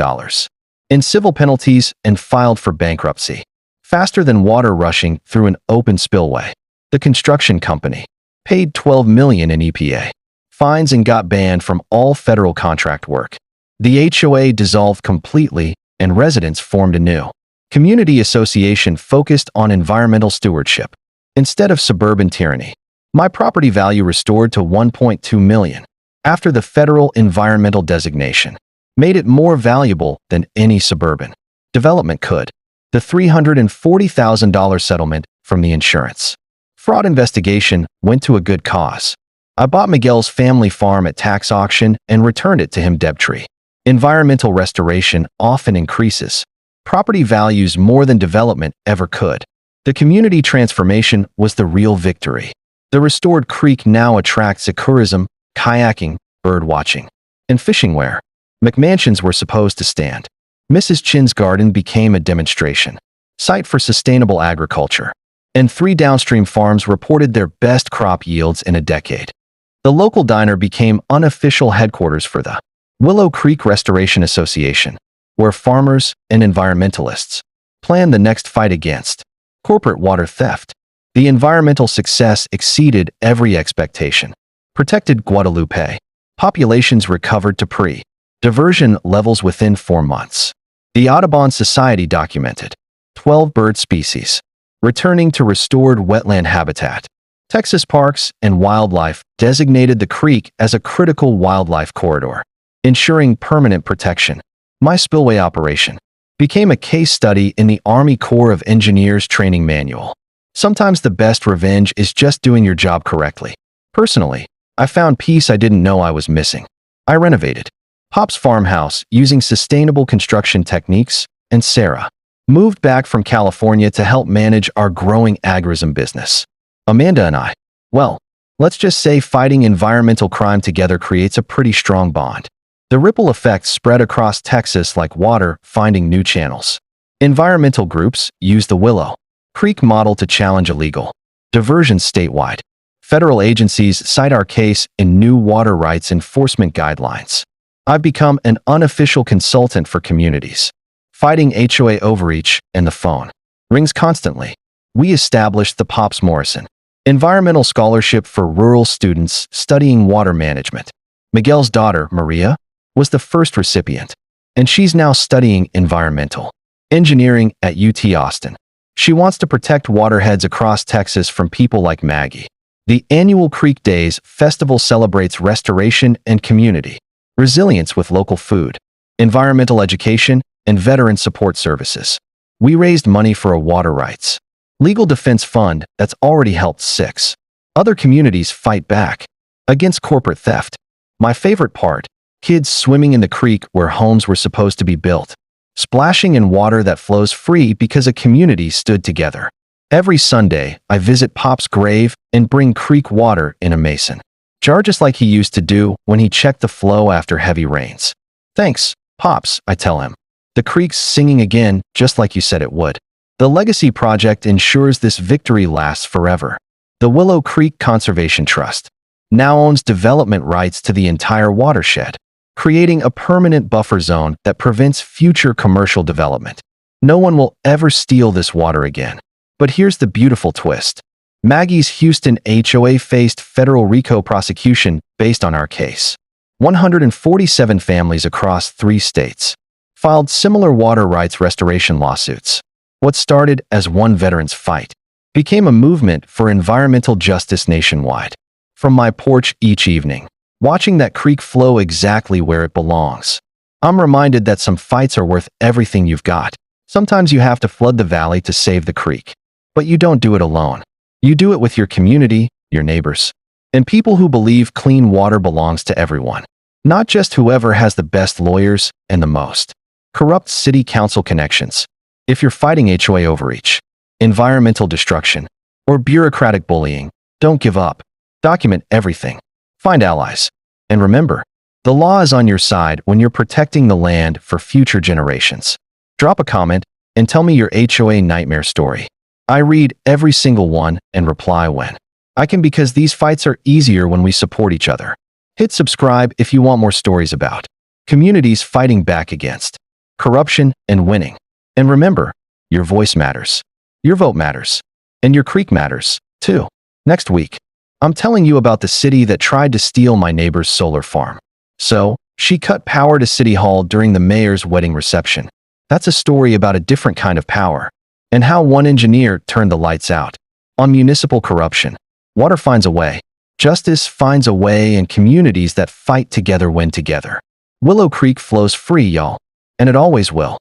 Speaker 1: in civil penalties and filed for bankruptcy. Faster than water rushing through an open spillway. The construction company paid $12 million in EPA fines and got banned from all federal contract work. The HOA dissolved completely, and residents formed a new community association focused on environmental stewardship instead of suburban tyranny. My property value restored to $1.2 million after the federal environmental designation made it more valuable than any suburban development could. The $340,000 settlement from the insurance fraud investigation went to a good cause. I bought Miguel's family farm at tax auction and returned it to him debt-free. Environmental restoration often increases property values more than development ever could. The community transformation was the real victory. The restored creek now attracts tourism, kayaking, bird watching, and fishing where McMansions were supposed to stand. Mrs. Chin's garden became a demonstration site for sustainable agriculture, and 3 downstream farms reported their best crop yields in a decade. The local diner became unofficial headquarters for the Willow Creek Restoration Association, where farmers and environmentalists planned the next fight against corporate water theft. The environmental success exceeded every expectation. Protected Guadalupe populations recovered to pre-diversion levels within 4 months. The Audubon Society documented 12 bird species returning to restored wetland habitat. Texas Parks and Wildlife designated the creek as a critical wildlife corridor, ensuring permanent protection. My spillway operation became a case study in the Army Corps of Engineers training manual. Sometimes the best revenge is just doing your job correctly. Personally, I found peace I didn't know I was missing. I renovated Pop's farmhouse using sustainable construction techniques, and Sarah moved back from California to help manage our growing agrism business. Amanda and I, well, let's just say fighting environmental crime together creates a pretty strong bond. The ripple effects spread across Texas like water finding new channels. Environmental groups use the Willow Creek model to challenge illegal diversions statewide. Federal agencies cite our case in new water rights enforcement guidelines. I've become an unofficial consultant for communities, fighting HOA overreach, and the phone rings constantly. We established the Pops Morrison Environmental Scholarship for rural students studying water management. Miguel's daughter, Maria, was the first recipient, and she's now studying environmental engineering at UT Austin. She wants to protect waterheads across Texas from people like Maggie. The annual Creek Days Festival celebrates restoration and community resilience with local food, environmental education, and veteran support services. We raised money for a water rights legal defense fund that's already helped 6 other communities fight back against corporate theft. My favorite part, kids swimming in the creek where homes were supposed to be built, splashing in water that flows free because a community stood together. Every Sunday, I visit Pop's grave and bring creek water in a mason jar just like he used to do when he checked the flow after heavy rains. Thanks, Pops, I tell him. The creek's singing again, just like you said it would. The Legacy Project ensures this victory lasts forever. The Willow Creek Conservation Trust now owns development rights to the entire watershed, creating a permanent buffer zone that prevents future commercial development. No one will ever steal this water again. But here's the beautiful twist. Maggie's Houston HOA faced federal RICO prosecution based on our case. 147 families across 3 states filed similar water rights restoration lawsuits. What started as one veteran's fight became a movement for environmental justice nationwide. From my porch each evening, watching that creek flow exactly where it belongs, I'm reminded that some fights are worth everything you've got. Sometimes you have to flood the valley to save the creek. But you don't do it alone. You do it with your community, your neighbors, and people who believe clean water belongs to everyone, not just whoever has the best lawyers and the most corrupt city council connections. If you're fighting HOA overreach, environmental destruction, or bureaucratic bullying, don't give up. Document everything. Find allies. And remember, The law is on your side when you're protecting the land for future generations. Drop a comment and tell me your HOA nightmare story. I read every single one and reply when I can, because these fights are easier when we support each other. Hit subscribe if you want more stories about communities fighting back against corruption and winning. And remember, your voice matters, your vote matters, and your creek matters, too. Next week, I'm telling you about the city that tried to steal my neighbor's solar farm. So, she cut power to City Hall during the mayor's wedding reception. That's a story about a different kind of power, and how one engineer turned the lights out. On municipal corruption, water finds a way, justice finds a way, and communities that fight together win together. Willow Creek flows free, y'all, and it always will.